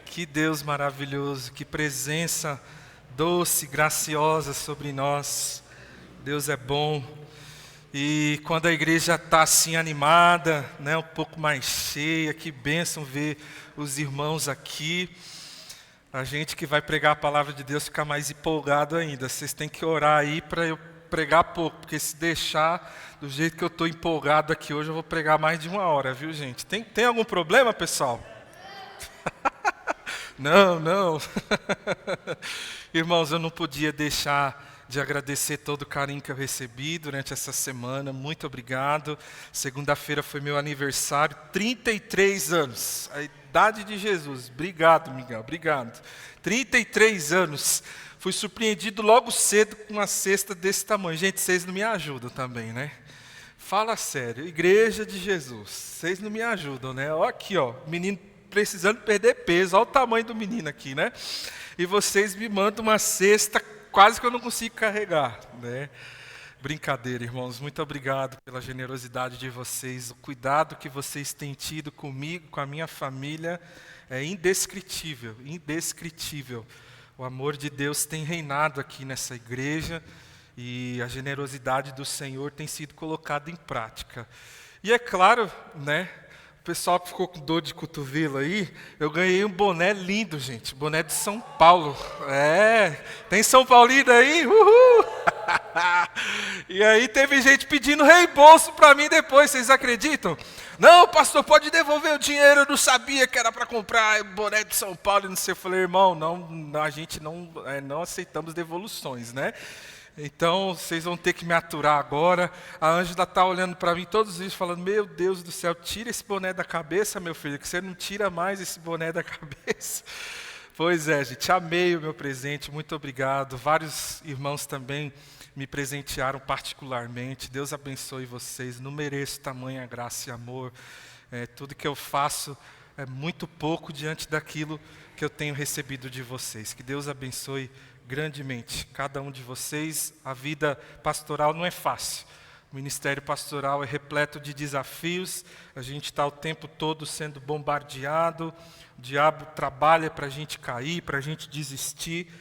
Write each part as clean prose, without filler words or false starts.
Que Deus maravilhoso, que presença doce, graciosa sobre nós. Deus é bom. E quando a igreja está assim animada, né, um pouco mais cheia, que bênção ver os irmãos aqui. A gente que vai pregar a palavra de Deus fica mais empolgado ainda. Vocês têm que orar aí para eu pregar pouco, porque se deixar do jeito que eu estou empolgado aqui hoje, eu vou pregar mais de 1 hora, viu, gente? Tem algum problema, pessoal? Não. Irmãos, eu não podia deixar de agradecer todo o carinho que eu recebi durante essa semana. Muito obrigado. Segunda-feira foi meu aniversário, 33 anos. A idade de Jesus. Obrigado, Miguel, obrigado. 33 anos. Fui surpreendido logo cedo com uma cesta desse tamanho. Gente, vocês não me ajudam também, né? Fala sério, Igreja de Jesus. Vocês não me ajudam, né? Ó aqui, ó, menino precisando perder peso. Olha o tamanho do menino aqui, né? E vocês me mandam uma cesta quase que eu não consigo carregar, né? Brincadeira, irmãos. Muito obrigado pela generosidade de vocês. O cuidado que vocês têm tido comigo, com a minha família, é indescritível, indescritível. O amor de Deus tem reinado aqui nessa igreja e a generosidade do Senhor tem sido colocada em prática. E é claro, né? O pessoal que ficou com dor de cotovelo aí, eu ganhei um boné lindo, gente. Boné de São Paulo. Tem São Paulino aí? Uhul! E aí teve gente pedindo reembolso para mim depois, vocês acreditam? Não, pastor, pode devolver o dinheiro, eu não sabia que era para comprar boné de São Paulo. E não sei, eu falei, irmão, não, a gente não aceitamos devoluções, né? Então, vocês vão ter que me aturar agora. A Ângela está olhando para mim todos os dias, falando, meu Deus do céu, tira esse boné da cabeça, meu filho, que você não tira mais esse boné da cabeça. Pois é, gente, amei o meu presente, muito obrigado. Vários irmãos também me presentearam particularmente. Deus abençoe vocês, não mereço tamanha graça e amor. Tudo que eu faço é muito pouco diante daquilo que eu tenho recebido de vocês. Que Deus abençoe grandemente cada um de vocês. A vida pastoral não é fácil. O ministério pastoral é repleto de desafios. A gente está o tempo todo sendo bombardeado. O diabo trabalha para a gente cair, para a gente desistir.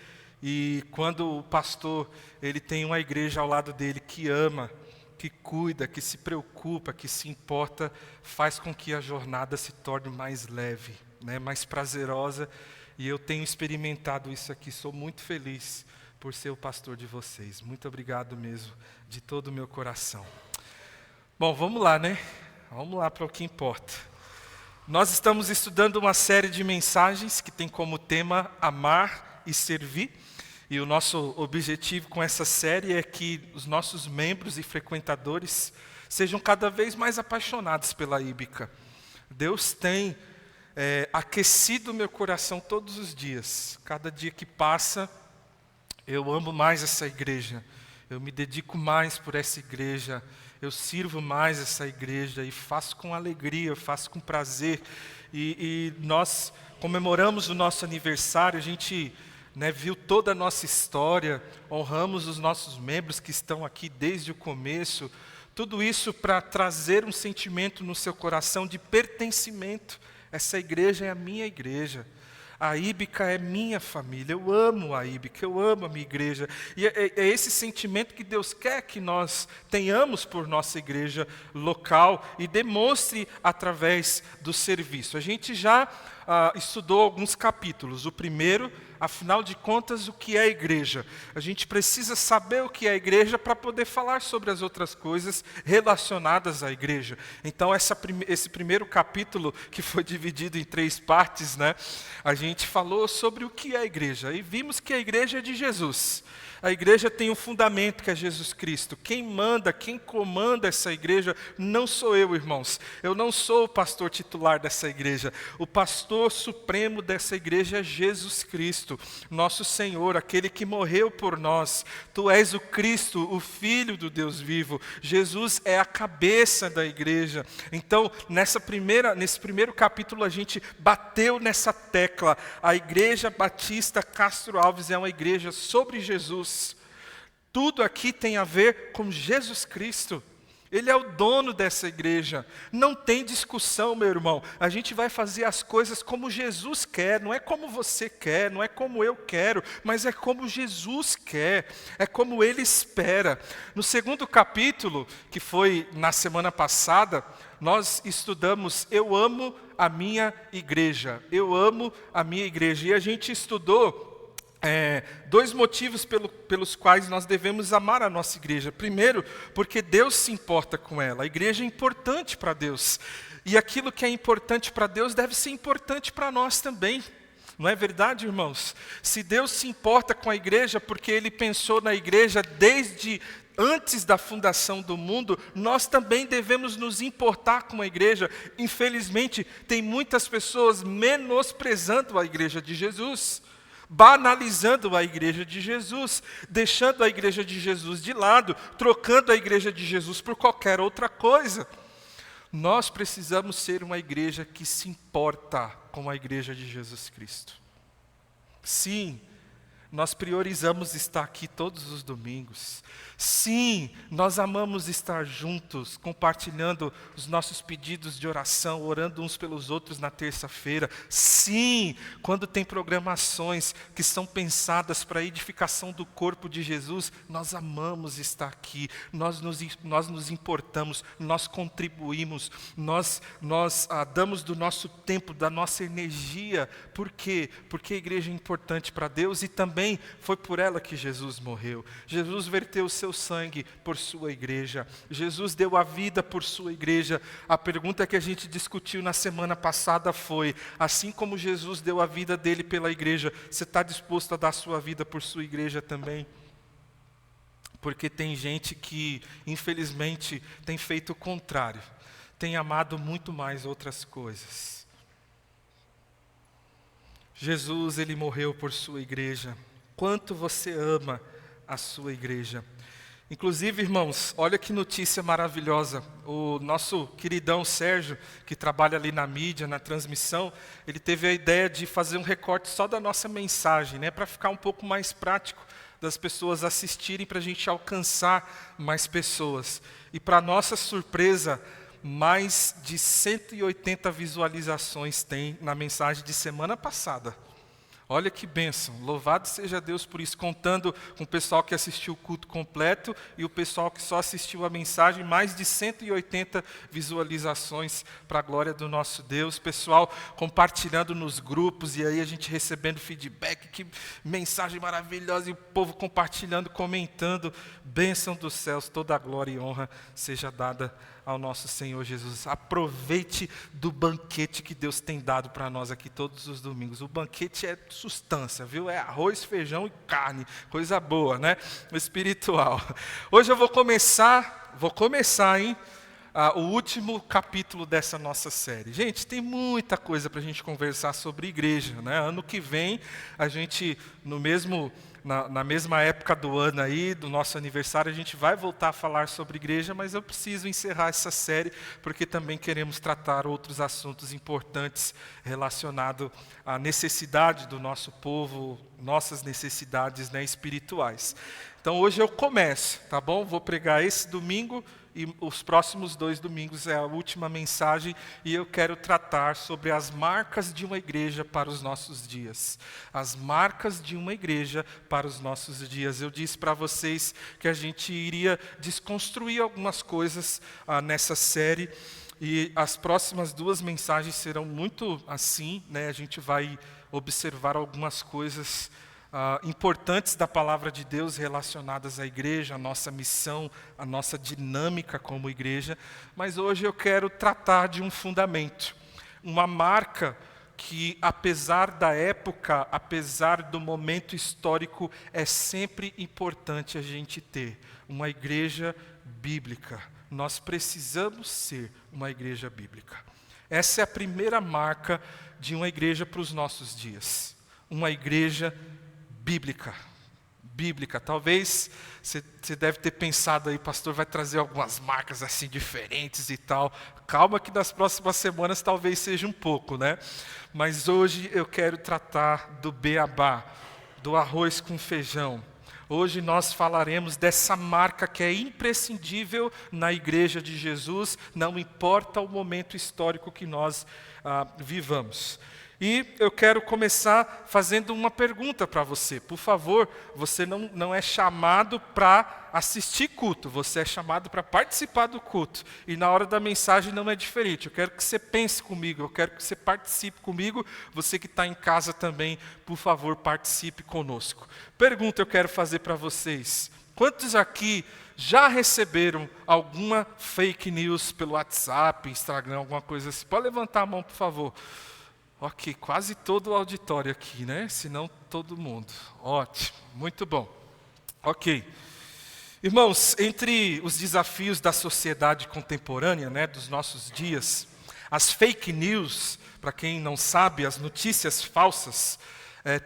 E quando o pastor ele tem uma igreja ao lado dele que ama, que cuida, que se preocupa, que se importa, faz com que a jornada se torne mais leve, né, mais prazerosa. E eu tenho experimentado isso aqui, sou muito feliz por ser o pastor de vocês. Muito obrigado mesmo, de todo o meu coração. Bom, vamos lá, né? Vamos lá para o que importa. Nós estamos estudando uma série de mensagens que tem como tema amar e servir. E o nosso objetivo com essa série é que os nossos membros e frequentadores sejam cada vez mais apaixonados pela Íbica. Deus tem aquecido meu coração todos os dias. Cada dia que passa, eu amo mais essa igreja. Eu me dedico mais por essa igreja. Eu sirvo mais essa igreja e faço com alegria, faço com prazer. E nós comemoramos o nosso aniversário, a gente viu toda a nossa história, honramos os nossos membros que estão aqui desde o começo. Tudo isso para trazer um sentimento no seu coração de pertencimento. Essa igreja é a minha igreja. A Íbica é minha família. Eu amo a Íbica, eu amo a minha igreja. E é esse sentimento que Deus quer que nós tenhamos por nossa igreja local e demonstre através do serviço. A gente já estudou alguns capítulos. O primeiro, afinal de contas, o que é a igreja? A gente precisa saber o que é a igreja para poder falar sobre as outras coisas relacionadas à igreja. Então, esse primeiro capítulo, que foi dividido em 3 partes, né? A gente falou sobre o que é a igreja. E vimos que a igreja é de Jesus. A igreja tem um fundamento que é Jesus Cristo. Quem manda, quem comanda essa igreja não sou eu, irmãos. Eu não sou o pastor titular dessa igreja. O pastor supremo dessa igreja é Jesus Cristo, nosso Senhor, aquele que morreu por nós. Tu és o Cristo, o Filho do Deus vivo. Jesus é a cabeça da igreja. Então, nesse primeiro capítulo, a gente bateu nessa tecla. A Igreja Batista Castro Alves é uma igreja sobre Jesus. Tudo aqui tem a ver com Jesus Cristo. Ele é o dono dessa igreja. Não tem discussão, meu irmão. A gente vai fazer as coisas como Jesus quer. Não é como você quer, não é como eu quero, mas é como Jesus quer. É como Ele espera. No segundo capítulo, que foi na semana passada, nós estudamos Eu amo a minha igreja. Eu amo a minha igreja. E a gente estudou dois motivos pelos quais nós devemos amar a nossa igreja. Primeiro, porque Deus se importa com ela. A igreja é importante para Deus. E aquilo que é importante para Deus deve ser importante para nós também. Não é verdade, irmãos? Se Deus se importa com a igreja porque Ele pensou na igreja desde antes da fundação do mundo, nós também devemos nos importar com a igreja. Infelizmente, tem muitas pessoas menosprezando a igreja de Jesus, banalizando a igreja de Jesus, deixando a igreja de Jesus de lado, trocando a igreja de Jesus por qualquer outra coisa. Nós precisamos ser uma igreja que se importa com a igreja de Jesus Cristo. Sim, nós priorizamos estar aqui todos os domingos. Sim, nós amamos estar juntos, compartilhando os nossos pedidos de oração, orando uns pelos outros na terça-feira. Sim, quando tem programações que são pensadas para a edificação do corpo de Jesus, nós amamos estar aqui, nós nos importamos, nós contribuímos, nós damos do nosso tempo, da nossa energia. Por quê? Porque a igreja é importante para Deus e também foi por ela que Jesus morreu. Jesus verteu o seu sangue por sua igreja. Jesus deu a vida por sua igreja. A pergunta que a gente discutiu na semana passada foi: assim como Jesus deu a vida dele pela igreja, você está disposto a dar a sua vida por sua igreja também? Porque tem gente que, infelizmente, tem feito o contrário. Tem amado muito mais outras coisas. Jesus, Ele morreu por sua igreja. Quanto você ama a sua igreja? Inclusive, irmãos, olha que notícia maravilhosa. O nosso queridão Sérgio, que trabalha ali na mídia, na transmissão, ele teve a ideia de fazer um recorte só da nossa mensagem, né, para ficar um pouco mais prático das pessoas assistirem, para a gente alcançar mais pessoas. E para nossa surpresa, mais de 180 visualizações tem na mensagem de semana passada. Olha que bênção, louvado seja Deus por isso, contando com o pessoal que assistiu o culto completo e o pessoal que só assistiu a mensagem, mais de 180 visualizações para a glória do nosso Deus, pessoal compartilhando nos grupos e aí a gente recebendo feedback, que mensagem maravilhosa, e o povo compartilhando, comentando. Bênção dos céus, toda a glória e honra seja dada ao nosso Senhor Jesus. Aproveite do banquete que Deus tem dado para nós aqui todos os domingos. O banquete é substância, viu? É arroz, feijão e carne, coisa boa, né? Espiritual. Hoje eu vou começar, o último capítulo dessa nossa série. Gente, tem muita coisa para a gente conversar sobre igreja, né? Ano que vem, a gente, na mesma época do ano aí, do nosso aniversário, a gente vai voltar a falar sobre igreja, mas eu preciso encerrar essa série, porque também queremos tratar outros assuntos importantes relacionados à necessidade do nosso povo, nossas necessidades, né, espirituais. Então hoje eu começo, tá bom? Vou pregar esse domingo e os próximos 2 domingos é a última mensagem, e eu quero tratar sobre as marcas de uma igreja para os nossos dias. As marcas de uma igreja para os nossos dias. Eu disse para vocês que a gente iria desconstruir algumas coisas nessa série, e as próximas 2 mensagens serão muito assim, né? A gente vai observar algumas coisas importantes da palavra de Deus relacionadas à igreja, à nossa missão, à nossa dinâmica como igreja. Mas hoje eu quero tratar de um fundamento, uma marca que, apesar da época, apesar do momento histórico, é sempre importante a gente ter uma igreja bíblica. Nós precisamos ser uma igreja bíblica. Essa é a primeira marca de uma igreja para os nossos dias. Uma igreja bíblica. Talvez você deve ter pensado aí, pastor, vai trazer algumas marcas assim diferentes e tal. Calma que nas próximas semanas talvez seja um pouco, né? Mas hoje eu quero tratar do beabá, do arroz com feijão. Hoje nós falaremos dessa marca que é imprescindível na Igreja de Jesus, não importa o momento histórico que nós vivamos. E eu quero começar fazendo uma pergunta para você. Por favor, você não é chamado para assistir culto, você é chamado para participar do culto. E na hora da mensagem não é diferente. Eu quero que você pense comigo, eu quero que você participe comigo. Você que está em casa também, por favor, participe conosco. Pergunta eu quero fazer para vocês. Quantos aqui já receberam alguma fake news pelo WhatsApp, Instagram, alguma coisa assim? Pode levantar a mão, por favor. Ok, quase todo o auditório aqui, né? Se não, todo mundo. Ótimo, muito bom. Ok. Irmãos, entre os desafios da sociedade contemporânea, né, dos nossos dias, as fake news, para quem não sabe, as notícias falsas,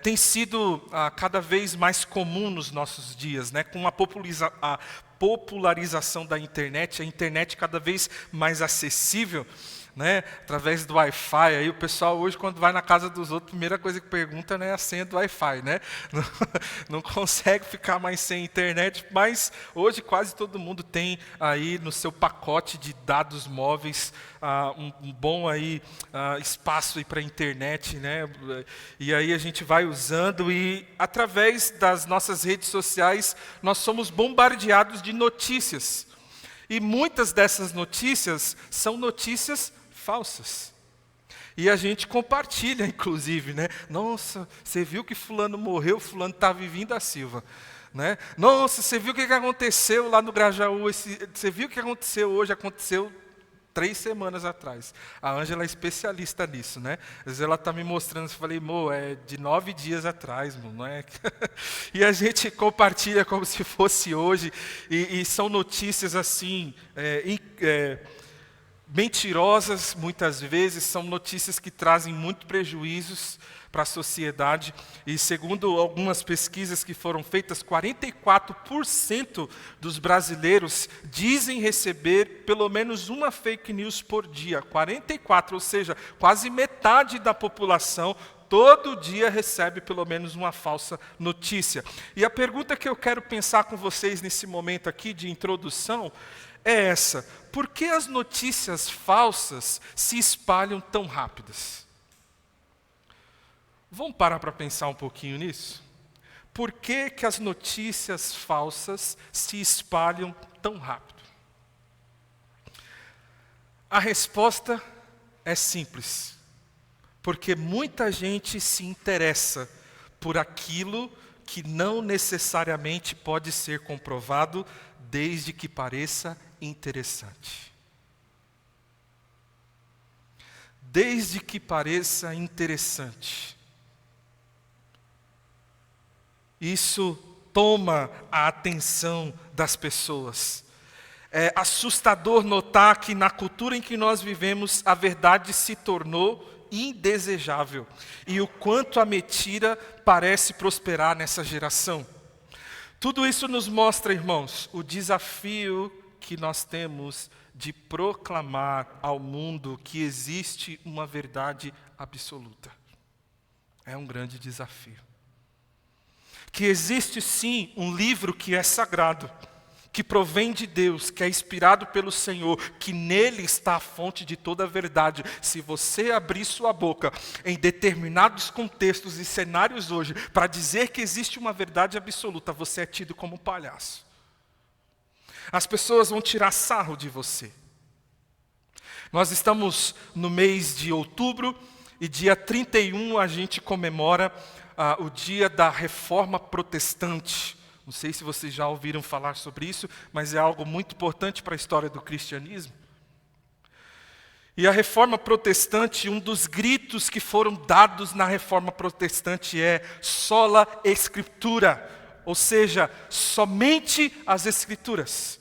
têm sido cada vez mais comum nos nossos dias, né? Com a popularização da internet, a internet cada vez mais acessível, né, através do Wi-Fi, aí o pessoal hoje quando vai na casa dos outros, a primeira coisa que pergunta, né, é a senha do Wi-Fi, né? Não consegue ficar mais sem internet, mas hoje quase todo mundo tem aí no seu pacote de dados móveis um bom aí espaço aí para a internet, né? E aí a gente vai usando e através das nossas redes sociais nós somos bombardeados de notícias. E muitas dessas notícias são notícias falsas. E a gente compartilha, inclusive, né? Nossa, você viu que fulano morreu, fulano está vivinho da Silva. Né? Nossa, você viu o que aconteceu lá no Grajaú? Você viu o que aconteceu hoje? Aconteceu 3 semanas atrás. A Ângela é especialista nisso, né? Às vezes ela está me mostrando, eu falei, é de 9 dias atrás, não é? E a gente compartilha como se fosse hoje, e são notícias assim, mentirosas muitas vezes, são notícias que trazem muito prejuízos para a sociedade, e segundo algumas pesquisas que foram feitas, 44% dos brasileiros dizem receber pelo menos uma fake news por dia. 44%, ou seja, quase metade da população todo dia recebe pelo menos uma falsa notícia. E a pergunta que eu quero pensar com vocês nesse momento aqui de introdução é essa: por que as notícias falsas se espalham tão rápidas? Vamos parar para pensar um pouquinho nisso? Por que as notícias falsas se espalham tão rápido? A resposta é simples. Porque muita gente se interessa por aquilo que não necessariamente pode ser comprovado, desde que pareça interessante. Desde que pareça interessante. Isso toma a atenção das pessoas. É assustador notar que na cultura em que nós vivemos, a verdade se tornou indesejável. E o quanto a mentira parece prosperar nessa geração. Tudo isso nos mostra, irmãos, o desafio que nós temos de proclamar ao mundo que existe uma verdade absoluta. É um grande desafio. Que existe sim um livro que é sagrado, que provém de Deus, que é inspirado pelo Senhor, que nele está a fonte de toda a verdade. Se você abrir sua boca em determinados contextos e cenários hoje, para dizer que existe uma verdade absoluta, você é tido como um palhaço. As pessoas vão tirar sarro de você. Nós estamos no mês de outubro, e dia 31 a gente comemora o dia da Reforma Protestante. Não sei se vocês já ouviram falar sobre isso, mas é algo muito importante para a história do cristianismo. E a Reforma Protestante, um dos gritos que foram dados na Reforma Protestante é sola Escritura, ou seja, somente as Escrituras.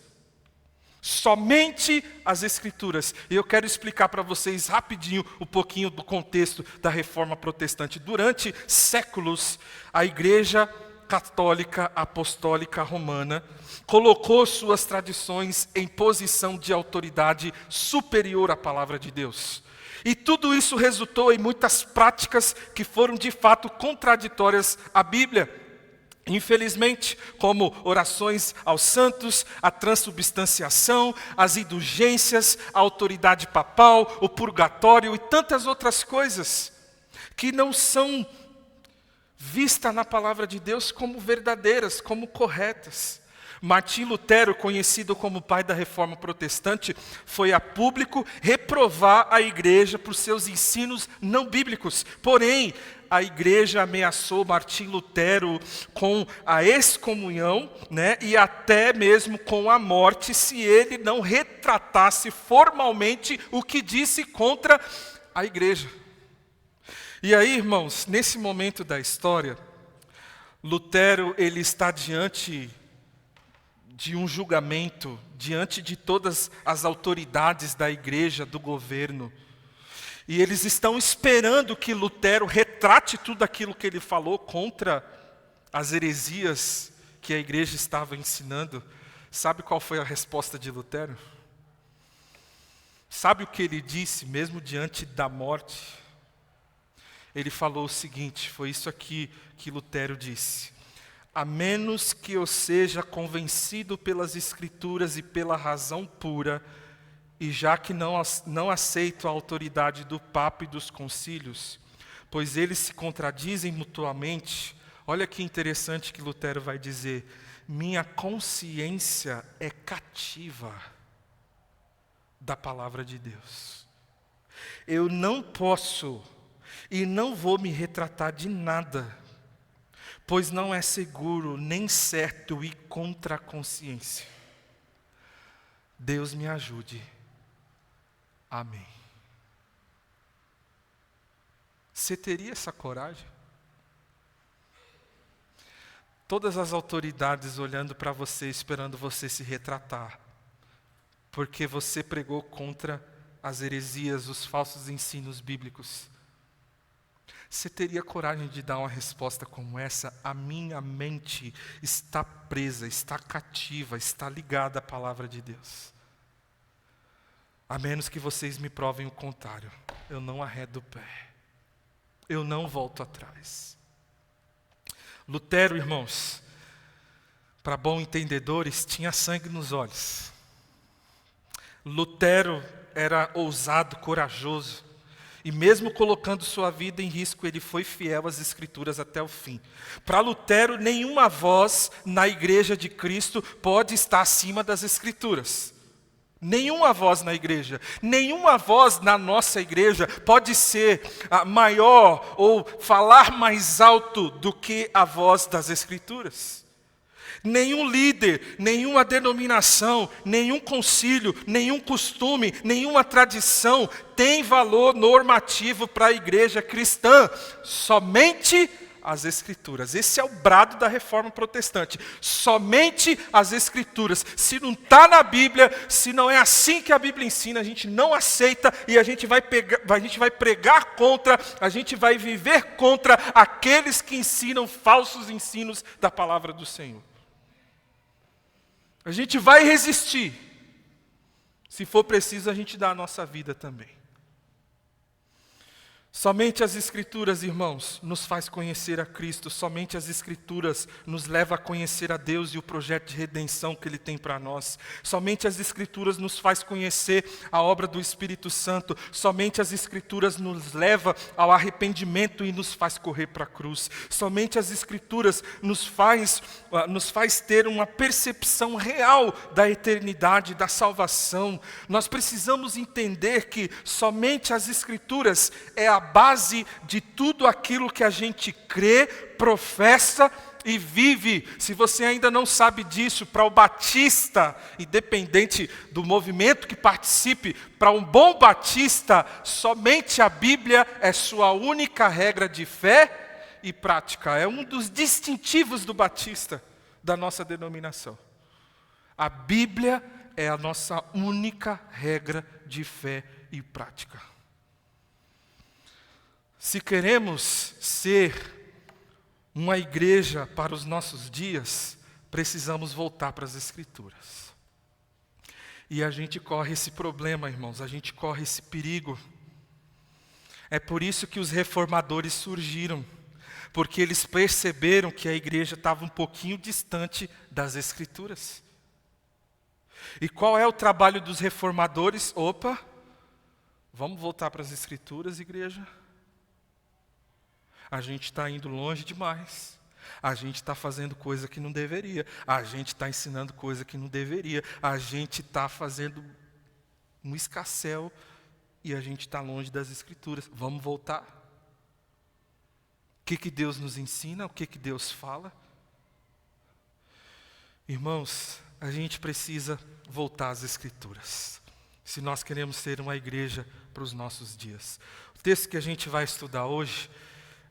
Somente as Escrituras. E eu quero explicar para vocês rapidinho um pouquinho do contexto da Reforma Protestante. Durante séculos, a Igreja Católica Apostólica Romana colocou suas tradições em posição de autoridade superior à palavra de Deus. E tudo isso resultou em muitas práticas que foram de fato contraditórias à Bíblia. Infelizmente, como orações aos santos, a transubstanciação, as indulgências, a autoridade papal, o purgatório e tantas outras coisas que não são vistas na palavra de Deus como verdadeiras, como corretas. Martim Lutero, conhecido como pai da Reforma Protestante, foi a público reprovar a igreja por seus ensinos não bíblicos. Porém, a igreja ameaçou Martim Lutero com a excomunhão, e até mesmo com a morte, se ele não retratasse formalmente o que disse contra a igreja. E aí, irmãos, nesse momento da história, Lutero ele está diante de um julgamento, diante de todas as autoridades da igreja, do governo. E eles estão esperando que Lutero retrate tudo aquilo que ele falou contra as heresias que a igreja estava ensinando. Sabe qual foi a resposta de Lutero? Sabe o que ele disse, mesmo diante da morte? Ele falou o seguinte, foi isso aqui que Lutero disse: a menos que eu seja convencido pelas Escrituras e pela razão pura, e já que não aceito a autoridade do Papa e dos concílios, pois eles se contradizem mutuamente, olha que interessante que Lutero vai dizer: minha consciência é cativa da palavra de Deus. Eu não posso e não vou me retratar de nada, pois não é seguro, nem certo e contra a consciência. Deus me ajude. Amém. Você teria essa coragem? Todas as autoridades olhando para você, esperando você se retratar, porque você pregou contra as heresias, os falsos ensinos bíblicos. Você teria coragem de dar uma resposta como essa? A minha mente está presa, está cativa, está ligada à palavra de Deus. A menos que vocês me provem o contrário, eu não arredo o pé, eu não volto atrás. Lutero, irmãos, para bons entendedores, tinha sangue nos olhos. Lutero era ousado, corajoso. E mesmo colocando sua vida em risco, ele foi fiel às Escrituras até o fim. Para Lutero, nenhuma voz na igreja de Cristo pode estar acima das Escrituras. Nenhuma voz na igreja, nenhuma voz na nossa igreja pode ser maior ou falar mais alto do que a voz das Escrituras. Nenhum líder, nenhuma denominação, nenhum concílio, nenhum costume, nenhuma tradição tem valor normativo para a igreja cristã. Somente as Escrituras. Esse é o brado da Reforma Protestante. Somente as Escrituras. Se não está na Bíblia, se não é assim que a Bíblia ensina, a gente não aceita e a gente vai pregar contra, a gente vai viver contra aqueles que ensinam falsos ensinos da palavra do Senhor. A gente vai resistir. Se for preciso, a gente dá a nossa vida também. Somente as Escrituras, irmãos, nos faz conhecer a Cristo. Somente as Escrituras nos leva a conhecer a Deus e o projeto de redenção que Ele tem para nós. Somente as Escrituras nos faz conhecer a obra do Espírito Santo. Somente as Escrituras nos leva ao arrependimento e nos faz correr para a cruz. Somente as Escrituras nos faz ter uma percepção real da eternidade, da salvação. Nós precisamos entender que somente as Escrituras é a base de tudo aquilo que a gente crê, professa e vive. Se você ainda não sabe disso, para o batista, independente do movimento que participe, para um bom batista, somente a Bíblia é sua única regra de fé e prática. É um dos distintivos do batista, da nossa denominação. A Bíblia é a nossa única regra de fé e prática. Se queremos ser uma igreja para os nossos dias, precisamos voltar para as Escrituras. E a gente corre esse problema, irmãos, a gente corre esse perigo. É por isso que os reformadores surgiram, porque eles perceberam que a igreja estava um pouquinho distante das Escrituras. E qual é o trabalho dos reformadores? Opa, vamos voltar para as Escrituras, igreja? A gente está indo longe demais. A gente está fazendo coisa que não deveria. A gente está ensinando coisa que não deveria. A gente está fazendo um escarcéu e a gente está longe das Escrituras. Vamos voltar? O que Deus nos ensina? O que Deus fala? Irmãos, a gente precisa voltar às Escrituras, se nós queremos ser uma igreja para os nossos dias. O texto que a gente vai estudar hoje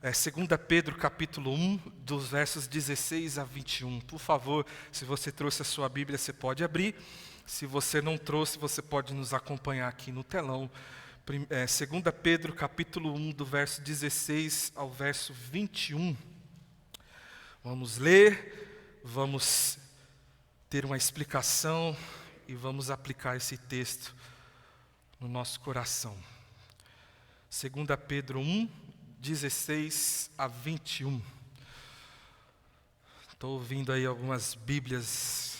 é 2 Pedro capítulo 1, dos versos 16 a 21. Por favor, se você trouxe a sua Bíblia, você pode abrir. Se você não trouxe, você pode nos acompanhar aqui no telão. 2 Pedro capítulo 1, do verso 16 ao verso 21. Vamos ler, vamos ter uma explicação e vamos aplicar esse texto no nosso coração. 2 Pedro 1, 16 a 21. Estou ouvindo aí algumas Bíblias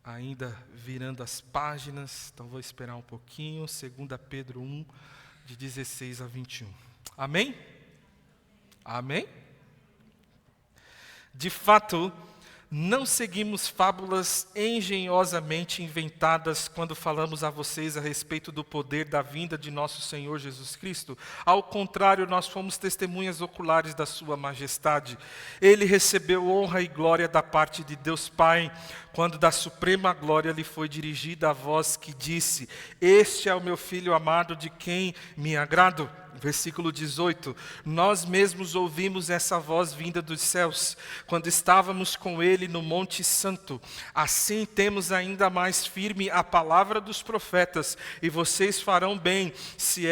ainda virando as páginas, então vou esperar um pouquinho. 2 Pedro 1, de 16 a 21. Amém? Amém? De fato, não seguimos fábulas engenhosamente inventadas quando falamos a vocês a respeito do poder da vinda de nosso Senhor Jesus Cristo. Ao contrário, nós fomos testemunhas oculares da sua majestade. Ele recebeu honra e glória da parte de Deus Pai, quando da suprema glória lhe foi dirigida a voz que disse: Este é o meu Filho amado, de quem me agrado. Versículo 18, nós mesmos ouvimos essa voz vinda dos céus, quando estávamos com ele no Monte Santo. Assim temos ainda mais firme a palavra dos profetas, e vocês farão bem se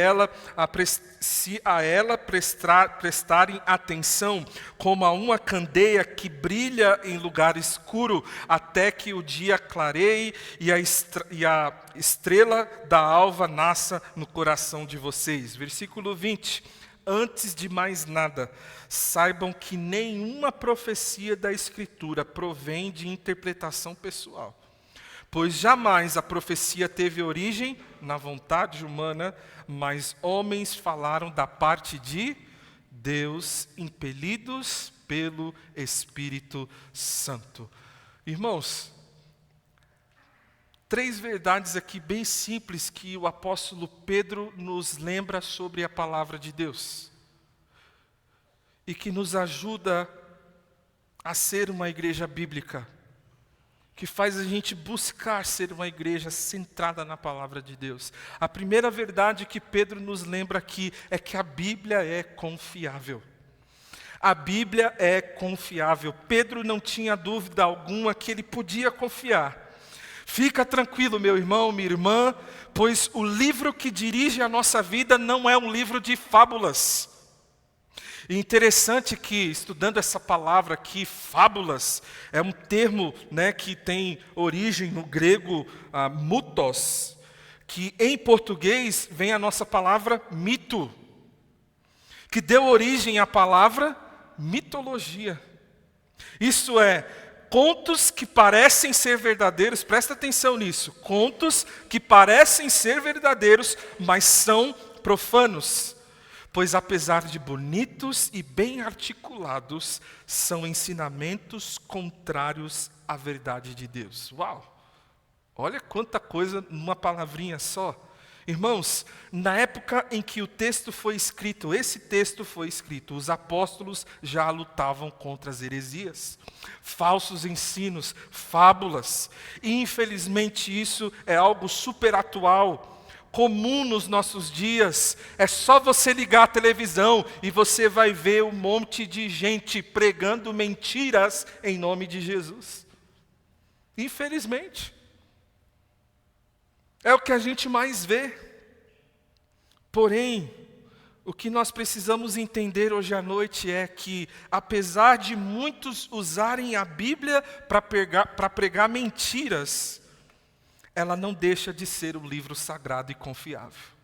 a ela prestarem atenção, como a uma candeia que brilha em lugar escuro, até que o dia clareie e a estrela da alva nasça no coração de vocês. Versículo 20. Antes de mais nada, saibam que nenhuma profecia da Escritura provém de interpretação pessoal, pois jamais a profecia teve origem na vontade humana, mas homens falaram da parte de Deus, impelidos pelo Espírito Santo. Irmãos, 3 verdades aqui bem simples que o apóstolo Pedro nos lembra sobre a palavra de Deus e que nos ajuda a ser uma igreja bíblica, que faz a gente buscar ser uma igreja centrada na palavra de Deus. A primeira verdade que Pedro nos lembra aqui é que a Bíblia é confiável. A Bíblia é confiável. Pedro não tinha dúvida alguma que ele podia confiar. Fica tranquilo, meu irmão, minha irmã, pois o livro que dirige a nossa vida não é um livro de fábulas. E interessante que, estudando essa palavra aqui, fábulas, é um termo, que tem origem no grego mutos, que em português vem a nossa palavra mito, que deu origem à palavra mitologia. Isso é, contos que parecem ser verdadeiros, presta atenção nisso, contos que parecem ser verdadeiros, mas são profanos, pois apesar de bonitos e bem articulados, são ensinamentos contrários à verdade de Deus. Uau! Olha quanta coisa numa palavrinha só. Irmãos, na época em que esse texto foi escrito, os apóstolos já lutavam contra as heresias, falsos ensinos, fábulas. E infelizmente isso é algo super atual, comum nos nossos dias. É só você ligar a televisão e você vai ver um monte de gente pregando mentiras em nome de Jesus. Infelizmente. É o que a gente mais vê. Porém, o que nós precisamos entender hoje à noite é que, apesar de muitos usarem a Bíblia para pregar mentiras, ela não deixa de ser um livro sagrado e confiável.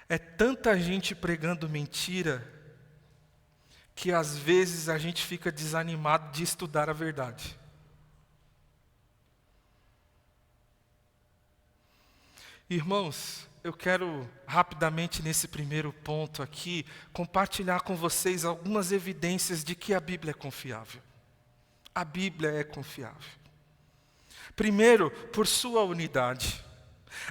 É tanta gente pregando mentira que às vezes a gente fica desanimado de estudar a verdade. Irmãos, eu quero rapidamente nesse primeiro ponto aqui compartilhar com vocês algumas evidências de que a Bíblia é confiável. A Bíblia é confiável. Primeiro, por sua unidade.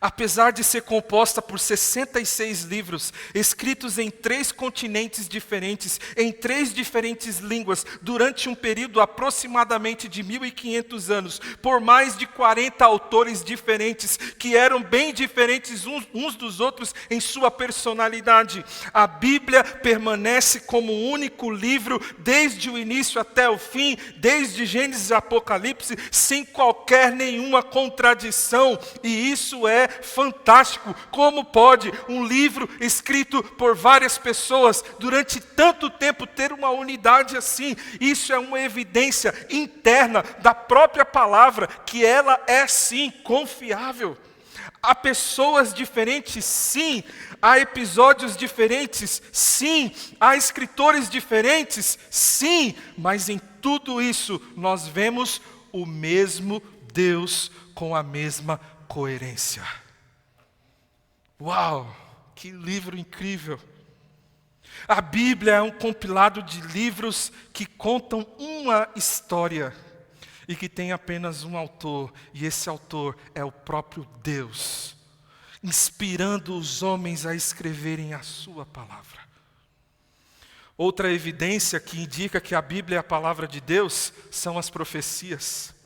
Apesar de ser composta por 66 livros, escritos em 3 continentes diferentes, em 3 diferentes línguas, durante um período aproximadamente de 1.500 anos, por mais de 40 autores diferentes, que eram bem diferentes uns dos outros em sua personalidade, a Bíblia permanece como um único livro, desde o início até o fim, desde Gênesis e Apocalipse, sem qualquer nenhuma contradição, e isso é fantástico. Como pode um livro escrito por várias pessoas durante tanto tempo ter uma unidade assim? Isso é uma evidência interna da própria palavra, que ela é sim confiável. Há pessoas diferentes, sim. Há episódios diferentes, sim. Há escritores diferentes, sim. Mas em tudo isso nós vemos o mesmo Deus com a mesma coerência. Uau, que livro incrível! A Bíblia é um compilado de livros que contam uma história e que tem apenas um autor, e esse autor é o próprio Deus, inspirando os homens a escreverem a sua palavra. Outra evidência que indica que a Bíblia é a palavra de Deus são as profecias.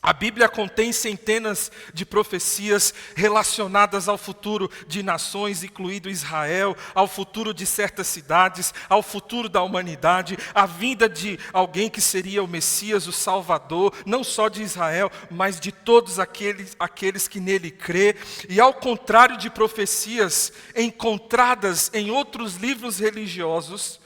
A Bíblia contém centenas de profecias relacionadas ao futuro de nações, incluído Israel, ao futuro de certas cidades, ao futuro da humanidade, à vinda de alguém que seria o Messias, o Salvador, não só de Israel, mas de todos aqueles que nele crê. E ao contrário de profecias encontradas em outros livros religiosos,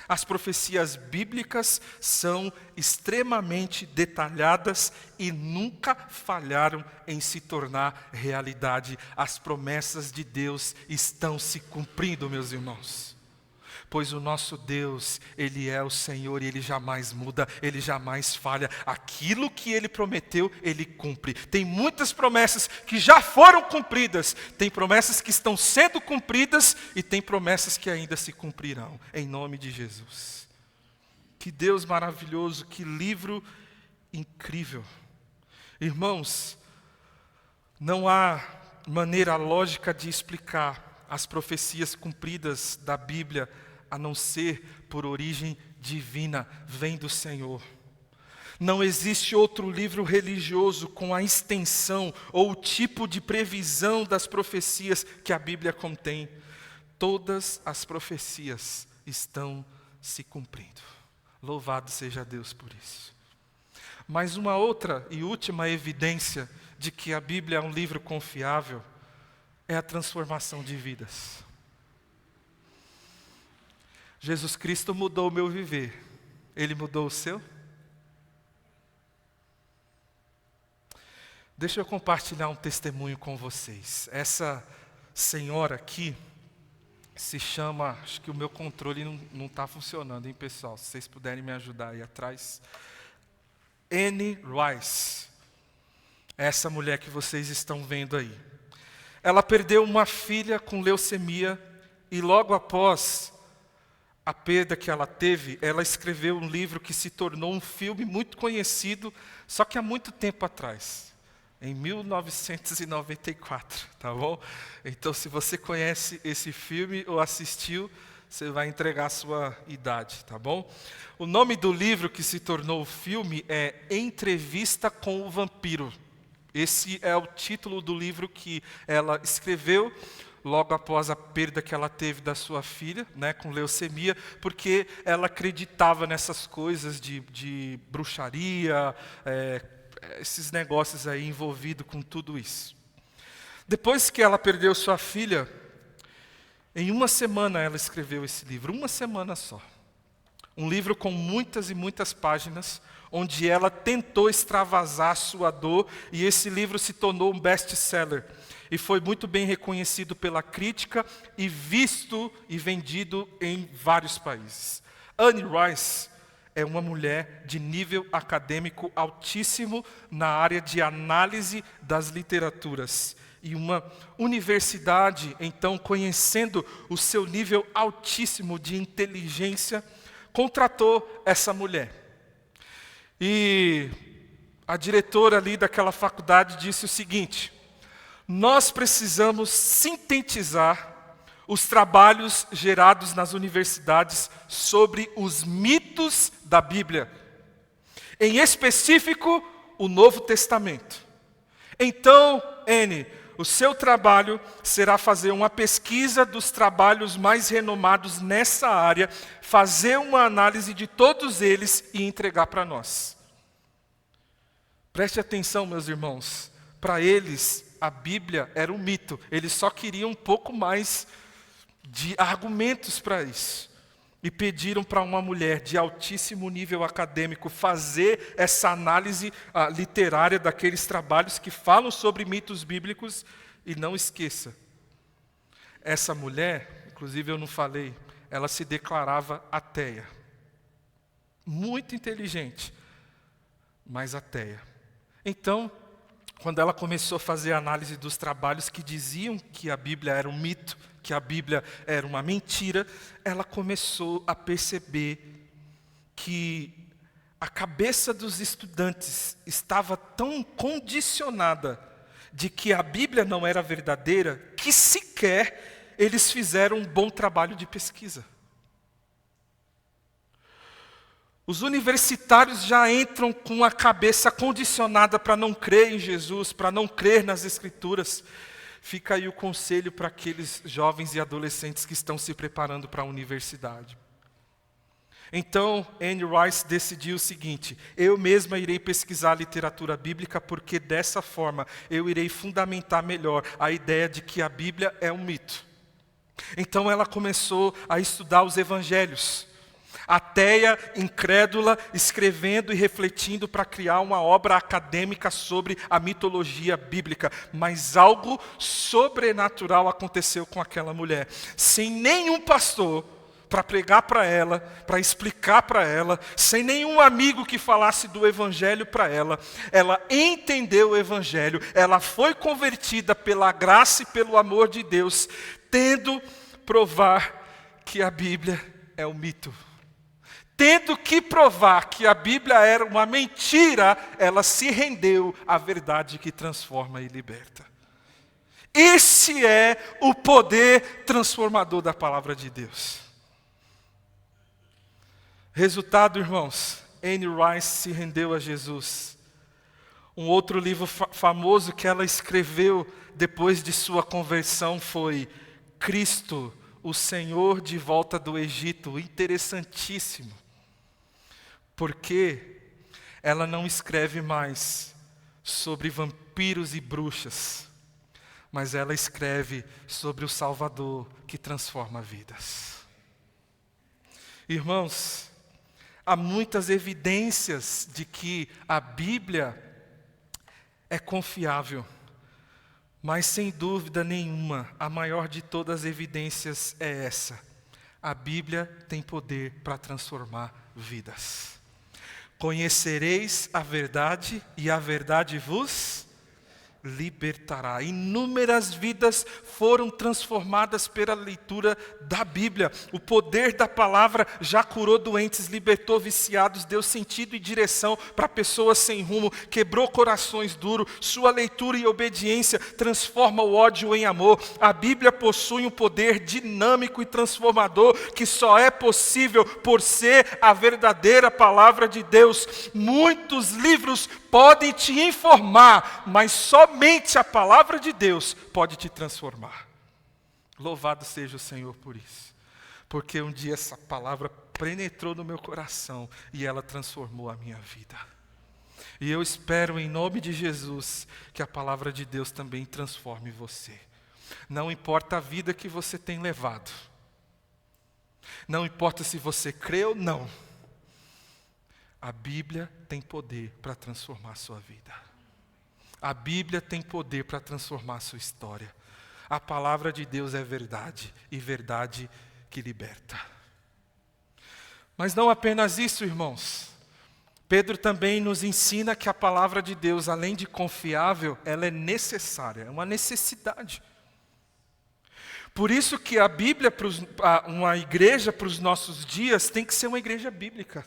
as profecias bíblicas são extremamente detalhadas e nunca falharam em se tornar realidade. As promessas de Deus estão se cumprindo, meus irmãos. Pois o nosso Deus, Ele é o Senhor e Ele jamais muda, Ele jamais falha. Aquilo que Ele prometeu, Ele cumpre. Tem muitas promessas que já foram cumpridas, tem promessas que estão sendo cumpridas e tem promessas que ainda se cumprirão, em nome de Jesus. Que Deus maravilhoso, que livro incrível. Irmãos, não há maneira lógica de explicar as profecias cumpridas da Bíblia, a não ser por origem divina, vem do Senhor. Não existe outro livro religioso com a extensão ou o tipo de previsão das profecias que a Bíblia contém. Todas as profecias estão se cumprindo. Louvado seja Deus por isso. Mas uma outra e última evidência de que a Bíblia é um livro confiável é a transformação de vidas. Jesus Cristo mudou o meu viver. Ele mudou o seu? Deixa eu compartilhar um testemunho com vocês. Essa senhora aqui se chama, acho que o meu controle não está funcionando, hein, pessoal? Se vocês puderem me ajudar aí atrás. Anne Rice. Essa mulher que vocês estão vendo aí. Ela perdeu uma filha com leucemia e logo após a perda que ela teve, ela escreveu um livro que se tornou um filme muito conhecido, só que há muito tempo atrás, em 1994, tá bom? Então, se você conhece esse filme ou assistiu, você vai entregar a sua idade, tá bom? O nome do livro que se tornou o filme é Entrevista com o Vampiro. Esse é o título do livro que ela escreveu logo após a perda que ela teve da sua filha, né, com leucemia, porque ela acreditava nessas coisas de bruxaria, esses negócios aí envolvidos com tudo isso. Depois que ela perdeu sua filha, em uma semana ela escreveu esse livro, uma semana só. Um livro com muitas e muitas páginas, onde ela tentou extravasar sua dor, e esse livro se tornou um best-seller. e foi muito bem reconhecido pela crítica e visto e vendido em vários países. Anne Rice é uma mulher de nível acadêmico altíssimo na área de análise das literaturas. E uma universidade, então, conhecendo o seu nível altíssimo de inteligência, contratou essa mulher. E a diretora ali daquela faculdade disse o seguinte: nós precisamos sintetizar os trabalhos gerados nas universidades sobre os mitos da Bíblia, em específico, o Novo Testamento. Então, Anne, o seu trabalho será fazer uma pesquisa dos trabalhos mais renomados nessa área, fazer uma análise de todos eles e entregar para nós. Preste atenção, meus irmãos, para eles a Bíblia era um mito, eles só queriam um pouco mais de argumentos para isso. E pediram para uma mulher de altíssimo nível acadêmico fazer essa análise literária daqueles trabalhos que falam sobre mitos bíblicos. E não esqueça, essa mulher, inclusive eu não falei, ela se declarava ateia. Muito inteligente, mas ateia. Então, quando ela começou a fazer a análise dos trabalhos que diziam que a Bíblia era um mito, que a Bíblia era uma mentira, ela começou a perceber que a cabeça dos estudantes estava tão condicionada de que a Bíblia não era verdadeira, que sequer eles fizeram um bom trabalho de pesquisa. Os universitários já entram com a cabeça condicionada para não crer em Jesus, para não crer nas Escrituras. Fica aí o conselho para aqueles jovens e adolescentes que estão se preparando para a universidade. Então, Anne Rice decidiu o seguinte: eu mesma irei pesquisar a literatura bíblica, porque dessa forma eu irei fundamentar melhor a ideia de que a Bíblia é um mito. Então ela começou a estudar os evangelhos. Ateia, incrédula, escrevendo e refletindo para criar uma obra acadêmica sobre a mitologia bíblica. Mas algo sobrenatural aconteceu com aquela mulher. Sem nenhum pastor para pregar para ela, para explicar para ela, sem nenhum amigo que falasse do evangelho para ela, ela entendeu o evangelho, ela foi convertida pela graça e pelo amor de Deus, tendo provar que a Bíblia é um mito. Tendo que provar que a Bíblia era uma mentira, ela se rendeu à verdade que transforma e liberta. Esse é o poder transformador da palavra de Deus. Resultado, irmãos, Anne Rice se rendeu a Jesus. Um outro livro famoso que ela escreveu depois de sua conversão foi Cristo, o Senhor de volta do Egito. Interessantíssimo. Porque ela não escreve mais sobre vampiros e bruxas, mas ela escreve sobre o Salvador que transforma vidas. Irmãos, há muitas evidências de que a Bíblia é confiável, mas sem dúvida nenhuma, a maior de todas as evidências é essa: a Bíblia tem poder para transformar vidas. Conhecereis a verdade e a verdade vos libertará. Inúmeras vidas foram transformadas pela leitura da Bíblia. O poder da palavra já curou doentes, libertou viciados, deu sentido e direção para pessoas sem rumo, quebrou corações duros. Sua leitura e obediência transforma o ódio em amor. A Bíblia possui um poder dinâmico e transformador que só é possível por ser a verdadeira palavra de Deus. Muitos livros podem te informar, mas somente a palavra de Deus pode te transformar. Louvado seja o Senhor por isso. Porque um dia essa palavra penetrou no meu coração e ela transformou a minha vida. E eu espero em nome de Jesus que a palavra de Deus também transforme você. Não importa a vida que você tem levado. Não importa se você crê ou não. A Bíblia tem poder para transformar a sua vida. A Bíblia tem poder para transformar a sua história. A palavra de Deus é verdade, e verdade que liberta. Mas não apenas isso, irmãos. Pedro também nos ensina que a palavra de Deus, além de confiável, ela é necessária, é uma necessidade. Por isso que a Bíblia, uma igreja para os nossos dias, tem que ser uma igreja bíblica.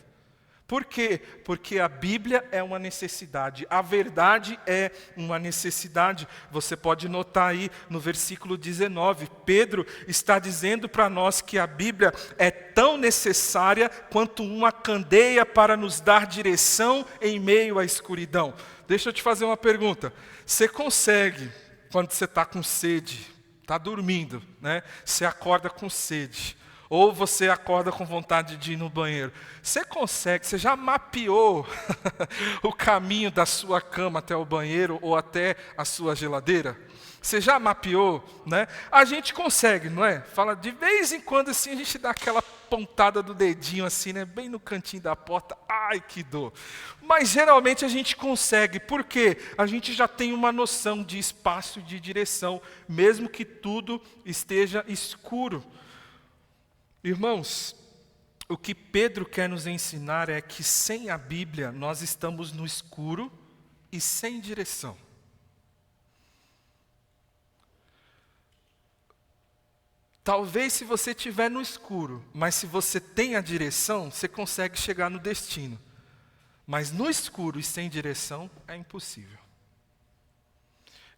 Por quê? Porque a Bíblia é uma necessidade, a verdade é uma necessidade. Você pode notar aí no versículo 19, Pedro está dizendo para nós que a Bíblia é tão necessária quanto uma candeia para nos dar direção em meio à escuridão. Deixa eu te fazer uma pergunta. Você consegue, quando você está com sede, está dormindo, né? Você acorda com sede. Ou você acorda com vontade de ir no banheiro. Você consegue, você já mapeou o caminho da sua cama até o banheiro ou até a sua geladeira? Você já mapeou, né? A gente consegue, não é? Fala, de vez em quando assim a gente dá aquela pontada do dedinho assim, né? Bem no cantinho da porta. Ai, que dor. Mas geralmente a gente consegue. Por quê? A gente já tem uma noção de espaço e de direção, mesmo que tudo esteja escuro. Irmãos, o que Pedro quer nos ensinar é que sem a Bíblia nós estamos no escuro e sem direção. Talvez se você estiver no escuro, mas se você tem a direção, você consegue chegar no destino. Mas no escuro e sem direção é impossível.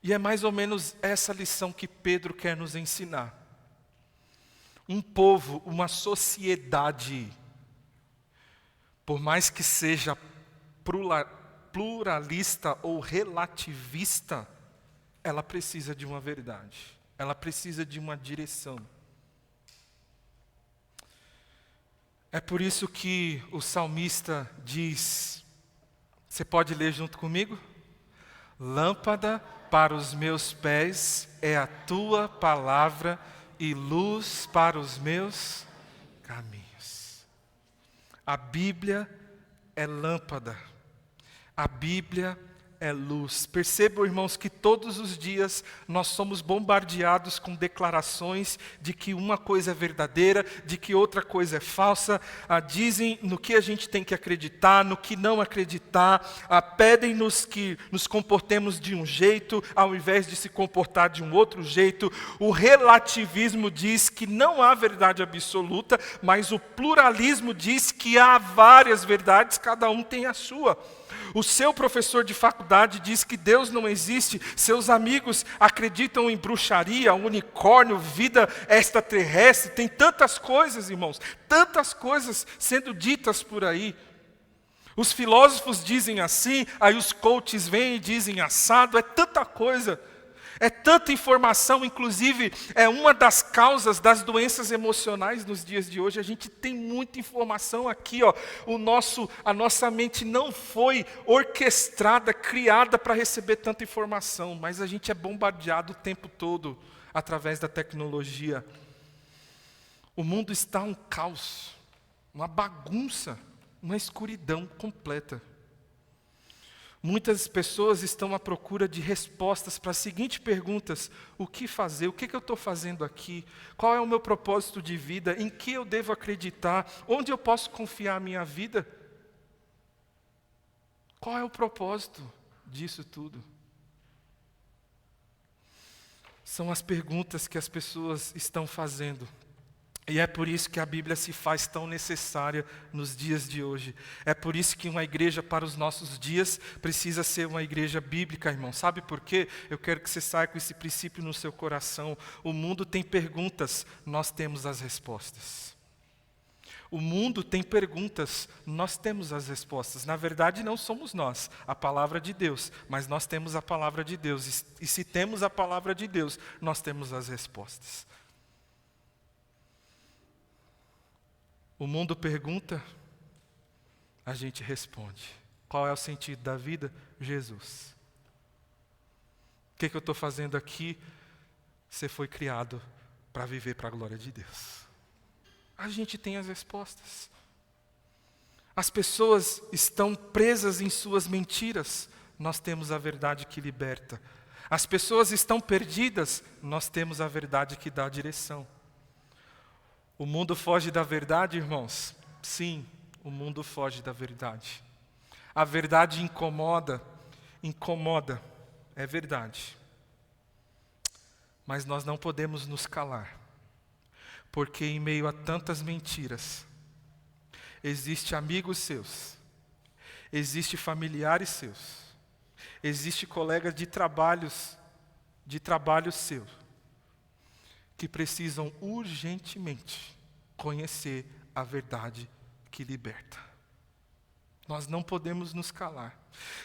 E é mais ou menos essa lição que Pedro quer nos ensinar. Um povo, uma sociedade, por mais que seja pluralista ou relativista, ela precisa de uma verdade, ela precisa de uma direção. É por isso que o salmista diz, você pode ler junto comigo? Lâmpada para os meus pés é a tua palavra e luz para os meus caminhos. A Bíblia é lâmpada. A Bíblia é luz. Percebam, irmãos, que todos os dias nós somos bombardeados com declarações de que uma coisa é verdadeira, de que outra coisa é falsa. Dizem no que a gente tem que acreditar, no que não acreditar. Pedem-nos que nos comportemos de um jeito, ao invés de se comportar de um outro jeito. O relativismo diz que não há verdade absoluta, mas o pluralismo diz que há várias verdades, cada um tem a sua. O seu professor de faculdade diz que Deus não existe, seus amigos acreditam em bruxaria, unicórnio, vida extraterrestre, tem tantas coisas, irmãos, tantas coisas sendo ditas por aí. Os filósofos dizem assim, aí os coaches vêm e dizem assado, é tanta coisa. É tanta informação, inclusive é uma das causas das doenças emocionais nos dias de hoje. A gente tem muita informação aqui, ó. A nossa mente não foi orquestrada, criada para receber tanta informação, mas a gente é bombardeado o tempo todo através da tecnologia. O mundo está um caos, uma bagunça, uma escuridão completa. Muitas pessoas estão à procura de respostas para as seguintes perguntas: o que fazer? O que eu estou fazendo aqui? Qual é o meu propósito de vida? Em que eu devo acreditar? Onde eu posso confiar a minha vida? Qual é o propósito disso tudo? São as perguntas que as pessoas estão fazendo. E é por isso que a Bíblia se faz tão necessária nos dias de hoje. É por isso que uma igreja para os nossos dias precisa ser uma igreja bíblica, irmão. Sabe por quê? Eu quero que você saia com esse princípio no seu coração. O mundo tem perguntas, nós temos as respostas. O mundo tem perguntas, nós temos as respostas. Na verdade, não somos nós, a palavra de Deus, mas nós temos a palavra de Deus. E se temos a palavra de Deus, nós temos as respostas. O mundo pergunta, a gente responde. Qual é o sentido da vida? Jesus. O que eu estou fazendo aqui? Você foi criado para viver para a glória de Deus. A gente tem as respostas. As pessoas estão presas em suas mentiras, nós temos a verdade que liberta. As pessoas estão perdidas, nós temos a verdade que dá direção. O mundo foge da verdade, irmãos? Sim, o mundo foge da verdade. A verdade incomoda, é verdade. Mas nós não podemos nos calar, porque em meio a tantas mentiras, existe amigos seus, existe familiares seus, existe colegas de trabalho seu, que precisam urgentemente conhecer a verdade que liberta. Nós não podemos nos calar.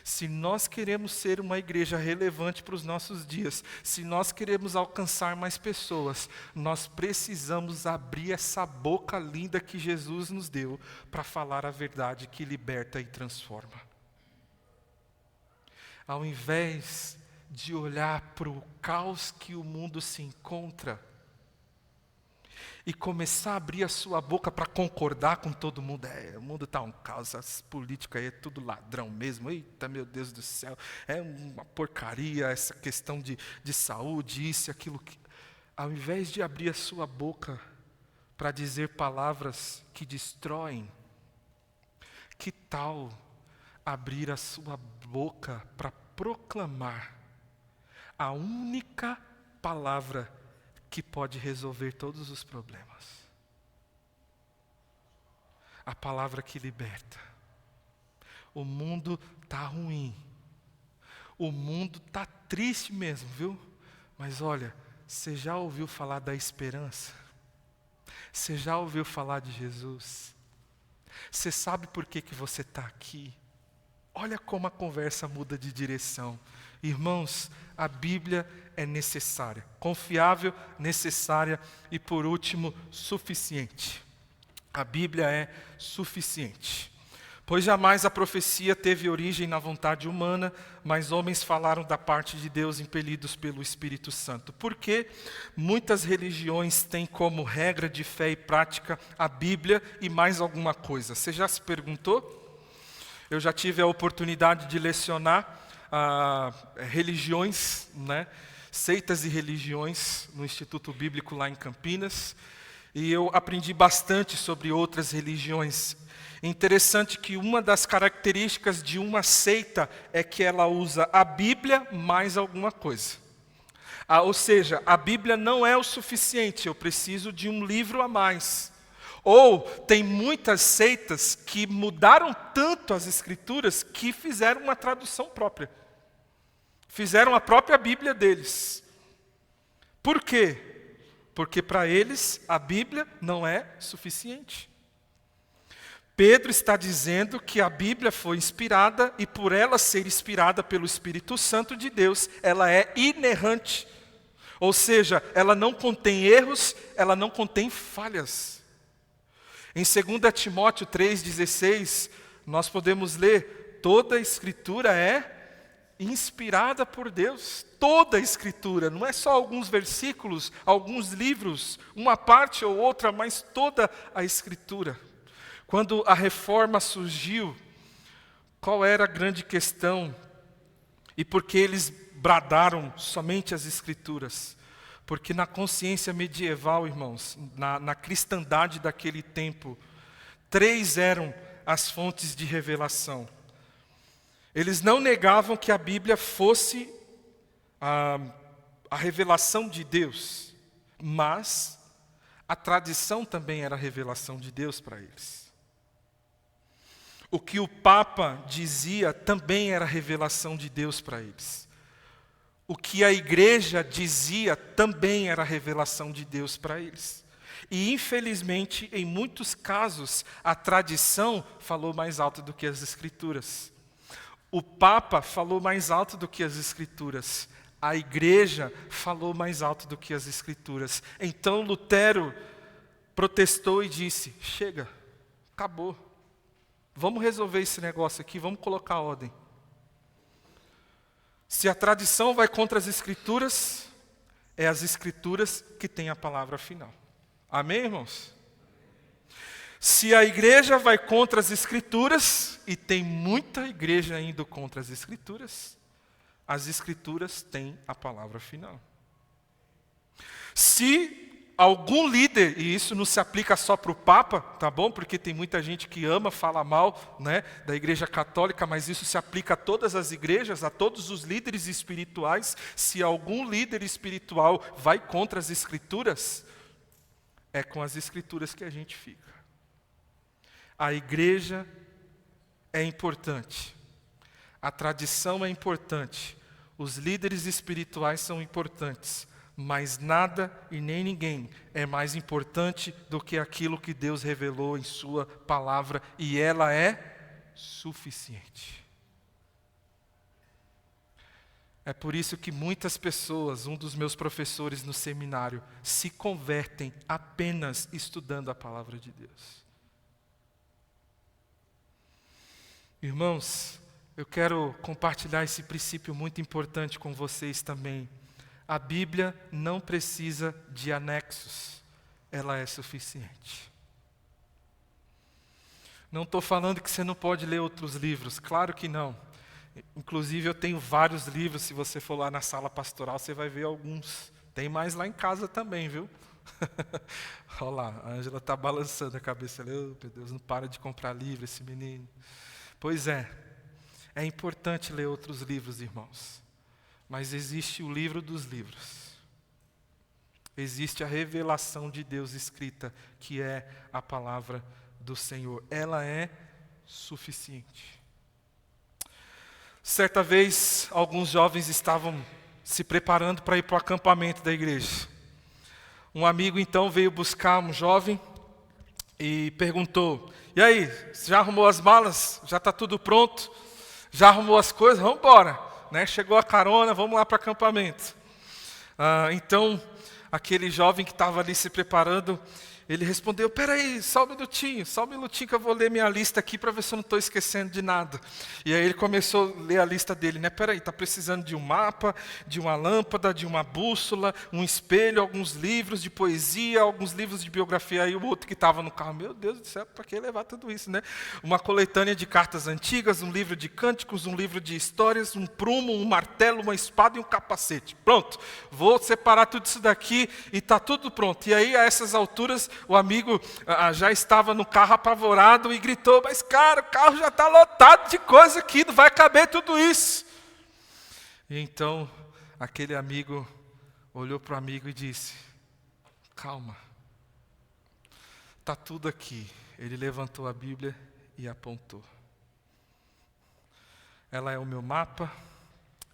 Se nós queremos ser uma igreja relevante para os nossos dias, se nós queremos alcançar mais pessoas, nós precisamos abrir essa boca linda que Jesus nos deu para falar a verdade que liberta e transforma. Ao invés de olhar para o caos que o mundo se encontra e começar a abrir a sua boca para concordar com todo mundo. O mundo está um caos, as políticas aí é tudo ladrão mesmo. Eita, meu Deus do céu, é uma porcaria essa questão de saúde, isso e aquilo. Ao invés de abrir a sua boca para dizer palavras que destroem, que tal abrir a sua boca para proclamar a única palavra que pode resolver todos os problemas? A palavra que liberta. O mundo está ruim. O mundo está triste mesmo, viu? Mas olha, você já ouviu falar da esperança? Você já ouviu falar de Jesus? Você sabe por que você está aqui? Olha como a conversa muda de direção. Irmãos, a Bíblia é necessária, confiável, necessária e, por último, suficiente. A Bíblia é suficiente. Pois jamais a profecia teve origem na vontade humana, mas homens falaram da parte de Deus impelidos pelo Espírito Santo. Porque muitas religiões têm como regra de fé e prática a Bíblia e mais alguma coisa. Você já se perguntou? Eu já tive a oportunidade de lecionar religiões, seitas e religiões no Instituto Bíblico lá em Campinas, e eu aprendi bastante sobre outras religiões. Interessante que uma das características de uma seita é que ela usa a Bíblia mais alguma coisa. Ou seja, a Bíblia não é o suficiente, eu preciso de um livro a mais. Ou tem muitas seitas que mudaram tanto as Escrituras que fizeram uma tradução própria. Fizeram a própria Bíblia deles. Por quê? Porque para eles a Bíblia não é suficiente. Pedro está dizendo que a Bíblia foi inspirada e por ela ser inspirada pelo Espírito Santo de Deus, ela é inerrante. Ou seja, ela não contém erros, ela não contém falhas. Em 2 Timóteo 3,16, nós podemos ler, toda a Escritura é inspirada por Deus. Toda a Escritura, não é só alguns versículos, alguns livros, uma parte ou outra, mas toda a Escritura. Quando a reforma surgiu, qual era a grande questão? E por que eles bradaram somente as Escrituras? Porque na consciência medieval, irmãos, na cristandade daquele tempo, 3 eram as fontes de revelação. Eles não negavam que a Bíblia fosse a revelação de Deus, mas a tradição também era a revelação de Deus para eles. O que o Papa dizia também era a revelação de Deus para eles. O que a igreja dizia também era a revelação de Deus para eles. E infelizmente, em muitos casos, a tradição falou mais alto do que as Escrituras. O Papa falou mais alto do que as Escrituras. A igreja falou mais alto do que as Escrituras. Então Lutero protestou e disse, chega, acabou. Vamos resolver esse negócio aqui, vamos colocar ordem. Se a tradição vai contra as Escrituras, é as Escrituras que têm a palavra final. Amém, irmãos? Se a igreja vai contra as Escrituras, e tem muita igreja indo contra as Escrituras, as Escrituras têm a palavra final. Se algum líder, e isso não se aplica só para o Papa, tá bom? Porque tem muita gente que ama, fala mal, né, da Igreja Católica, mas isso se aplica a todas as igrejas, a todos os líderes espirituais. Se algum líder espiritual vai contra as Escrituras, é com as Escrituras que a gente fica. A igreja é importante, a tradição é importante, os líderes espirituais são importantes, mas nada e nem ninguém é mais importante do que aquilo que Deus revelou em sua palavra, e ela é suficiente. É por isso que muitas pessoas, um dos meus professores no seminário, se convertem apenas estudando a palavra de Deus. Irmãos, eu quero compartilhar esse princípio muito importante com vocês também. A Bíblia não precisa de anexos, ela é suficiente. Não estou falando que você não pode ler outros livros, claro que não. Inclusive eu tenho vários livros, se você for lá na sala pastoral você vai ver alguns. Tem mais lá em casa também, viu? Olha lá, a Ângela está balançando a cabeça ali, oh, meu Deus, não para de comprar livro esse menino. Pois é importante ler outros livros, irmãos. Mas existe o livro dos livros. Existe a revelação de Deus escrita, que é a palavra do Senhor. Ela é suficiente. Certa vez, alguns jovens estavam se preparando para ir para o acampamento da igreja. Um amigo, então, veio buscar um jovem e perguntou: e aí, já arrumou as malas? Já está tudo pronto? Já arrumou as coisas? Vamos embora. Né? Chegou a carona, vamos lá para o acampamento. Então, aquele jovem que estava ali se preparando, ele respondeu: peraí, só um minutinho que eu vou ler minha lista aqui para ver se eu não estou esquecendo de nada. E aí ele começou a ler a lista dele, né? Peraí, está precisando de um mapa, de uma lâmpada, de uma bússola, um espelho, alguns livros de poesia, alguns livros de biografia. Aí o outro que estava no carro, meu Deus do céu, para que levar tudo isso, né? Uma coletânea de cartas antigas, um livro de cânticos, um livro de histórias, um prumo, um martelo, uma espada e um capacete. Pronto, vou separar tudo isso daqui e está tudo pronto. E aí, a essas alturas, o amigo já estava no carro apavorado e gritou: mas cara, o carro já está lotado de coisa aqui, não vai caber tudo isso. E então, aquele amigo olhou para o amigo e disse: calma, está tudo aqui. Ele levantou a Bíblia e apontou. Ela é o meu mapa,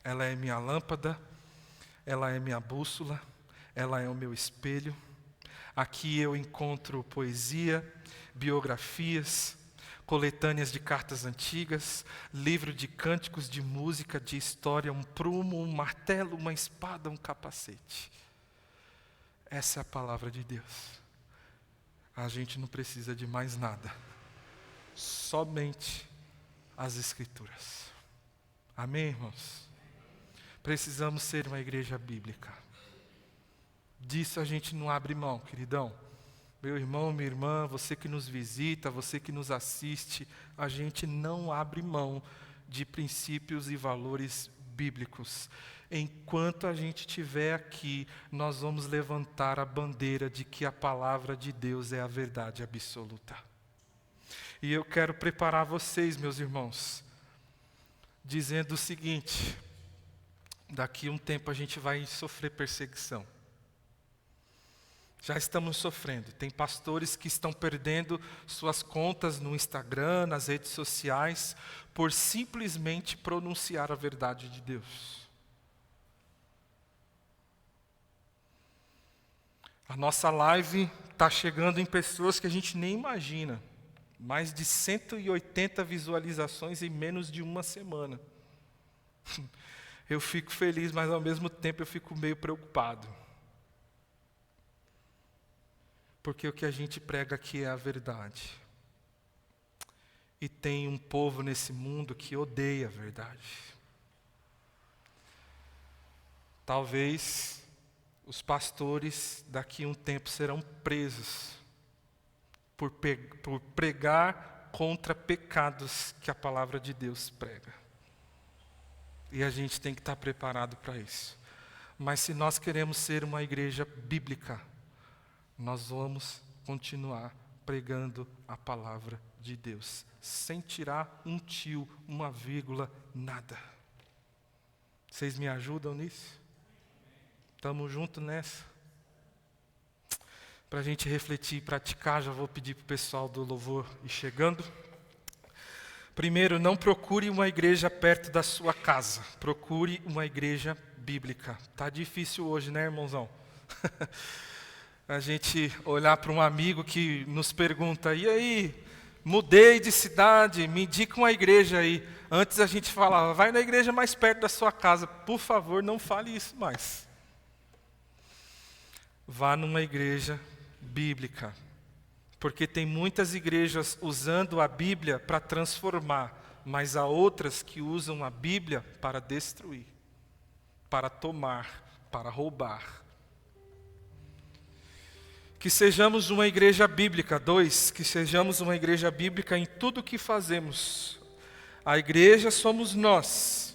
ela é minha lâmpada, ela é minha bússola, ela é o meu espelho. Aqui eu encontro poesia, biografias, coletâneas de cartas antigas, livro de cânticos, de música, de história, um prumo, um martelo, uma espada, um capacete. Essa é a palavra de Deus. A gente não precisa de mais nada. Somente as Escrituras. Amém, irmãos? Precisamos ser uma igreja bíblica. Disso a gente não abre mão, queridão. Meu irmão, minha irmã, você que nos visita, você que nos assiste, a gente não abre mão de princípios e valores bíblicos. Enquanto a gente estiver aqui, nós vamos levantar a bandeira de que a palavra de Deus é a verdade absoluta. E eu quero preparar vocês, meus irmãos, dizendo o seguinte: daqui a um tempo a gente vai sofrer perseguição. Já estamos sofrendo. Tem pastores que estão perdendo suas contas no Instagram, nas redes sociais, por simplesmente pronunciar a verdade de Deus. A nossa live está chegando em pessoas que a gente nem imagina. Mais de 180 visualizações em menos de uma semana. Eu fico feliz, mas ao mesmo tempo eu fico meio preocupado. Porque o que a gente prega aqui é a verdade. E tem um povo nesse mundo que odeia a verdade. Talvez os pastores daqui a um tempo serão presos por pregar contra pecados que a palavra de Deus prega. E a gente tem que estar preparado para isso. Mas se nós queremos ser uma igreja bíblica, nós vamos continuar pregando a palavra de Deus, sem tirar um tio, uma vírgula, nada. Vocês me ajudam nisso? Estamos juntos nessa? Para a gente refletir e praticar, já vou pedir para o pessoal do louvor ir chegando. Primeiro, não procure uma igreja perto da sua casa. Procure uma igreja bíblica. Tá difícil hoje, né, irmãozão? A gente olhar para um amigo que nos pergunta, e aí, mudei de cidade, me indica uma igreja aí. Antes a gente falava, vai na igreja mais perto da sua casa. Por favor, não fale isso mais. Vá numa igreja bíblica. Porque tem muitas igrejas usando a Bíblia para transformar, mas há outras que usam a Bíblia para destruir, para tomar, para roubar. Que sejamos uma igreja bíblica. 2, que sejamos uma igreja bíblica em tudo o que fazemos. A igreja somos nós.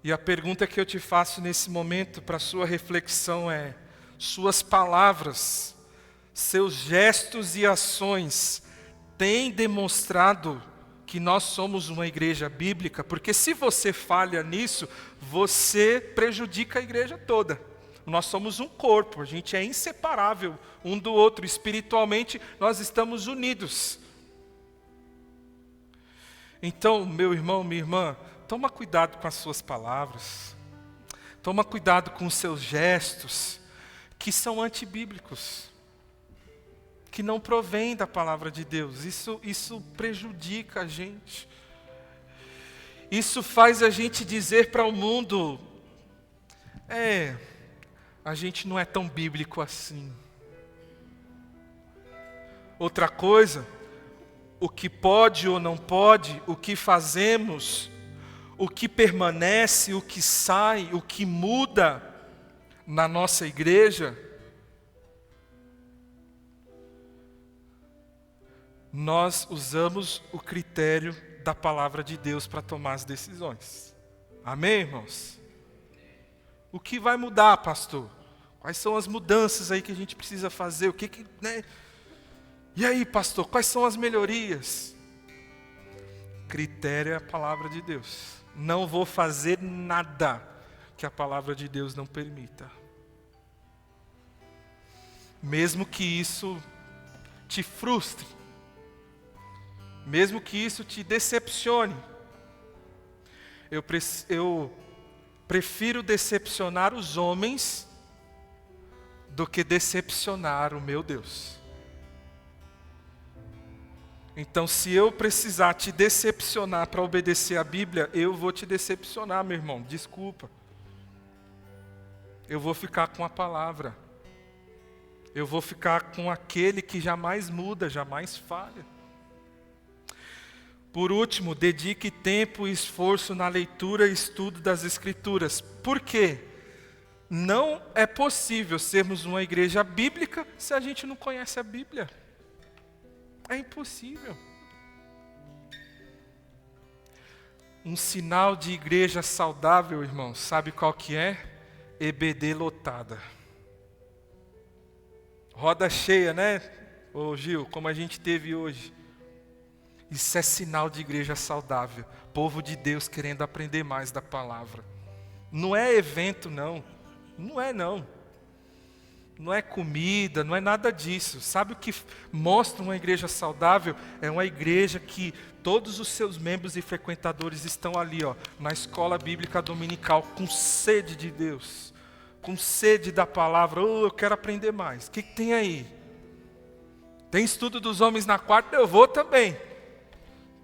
E a pergunta que eu te faço nesse momento para sua reflexão é: suas palavras, seus gestos e ações têm demonstrado que nós somos uma igreja bíblica? Porque se você falha nisso, você prejudica a igreja toda. Nós somos um corpo, a gente é inseparável um do outro. Espiritualmente, nós estamos unidos. Então, meu irmão, minha irmã, toma cuidado com as suas palavras. Toma cuidado com os seus gestos, que são antibíblicos, que não provêm da palavra de Deus. Isso prejudica a gente. Isso faz a gente dizer para o mundo, a gente não é tão bíblico assim. Outra coisa, o que pode ou não pode, o que fazemos, o que permanece, o que sai, o que muda na nossa igreja, nós usamos o critério da palavra de Deus para tomar as decisões. Amém, irmãos? O que vai mudar, pastor? Quais são as mudanças aí que a gente precisa fazer? Né? E aí, pastor, quais são as melhorias? Critério é a palavra de Deus. Não vou fazer nada que a palavra de Deus não permita. Mesmo que isso te frustre, mesmo que isso te decepcione, eu prefiro decepcionar os homens do que decepcionar o meu Deus. Então, se eu precisar te decepcionar para obedecer a Bíblia, eu vou te decepcionar, meu irmão, desculpa. Eu vou ficar com a palavra. Eu vou ficar com aquele que jamais muda, jamais falha. Por último, dedique tempo e esforço na leitura e estudo das Escrituras. Por quê? Não é possível sermos uma igreja bíblica se a gente não conhece a Bíblia. É impossível. Um sinal de igreja saudável, irmão, sabe qual que é? EBD lotada. Roda cheia, né, ô Gil, como a gente teve hoje. Isso é sinal de igreja saudável. Povo de Deus querendo aprender mais da palavra. Não é evento, não. Não é, não. Não é comida, não é nada disso. Sabe o que mostra uma igreja saudável? É uma igreja que todos os seus membros e frequentadores estão ali, na escola bíblica dominical, com sede de Deus, com sede da palavra. Eu quero aprender mais. O que tem aí? Tem estudo dos homens na quarta? Eu vou também.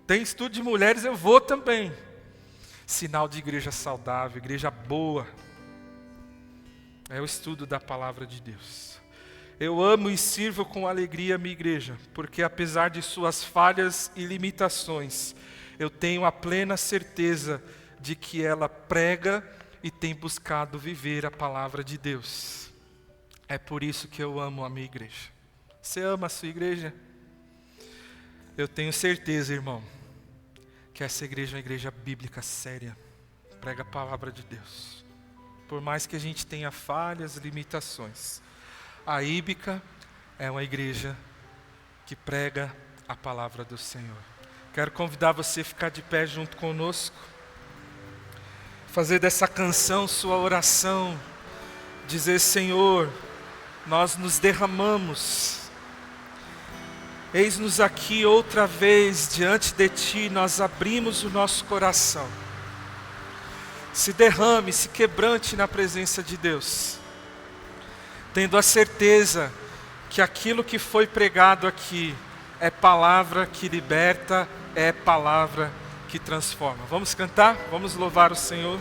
Tem estudo de mulheres? Eu vou também. Sinal de igreja saudável, igreja boa. É o estudo da palavra de Deus. Eu amo e sirvo com alegria a minha igreja, porque apesar de suas falhas e limitações, eu tenho a plena certeza de que ela prega e tem buscado viver a palavra de Deus. É por isso que eu amo a minha igreja. Você ama a sua igreja? Eu tenho certeza, irmão, que essa igreja é uma igreja bíblica séria. Prega a palavra de Deus. Por mais que a gente tenha falhas, limitações, a Íbica é uma igreja que prega a palavra do Senhor. Quero convidar você a ficar de pé junto conosco. Fazer dessa canção sua oração. Dizer: Senhor, nós nos derramamos. Eis-nos aqui outra vez diante de Ti, nós abrimos o nosso coração. Se derrame, se quebrante na presença de Deus, tendo a certeza que aquilo que foi pregado aqui é palavra que liberta, é palavra que transforma. Vamos cantar? Vamos louvar o Senhor.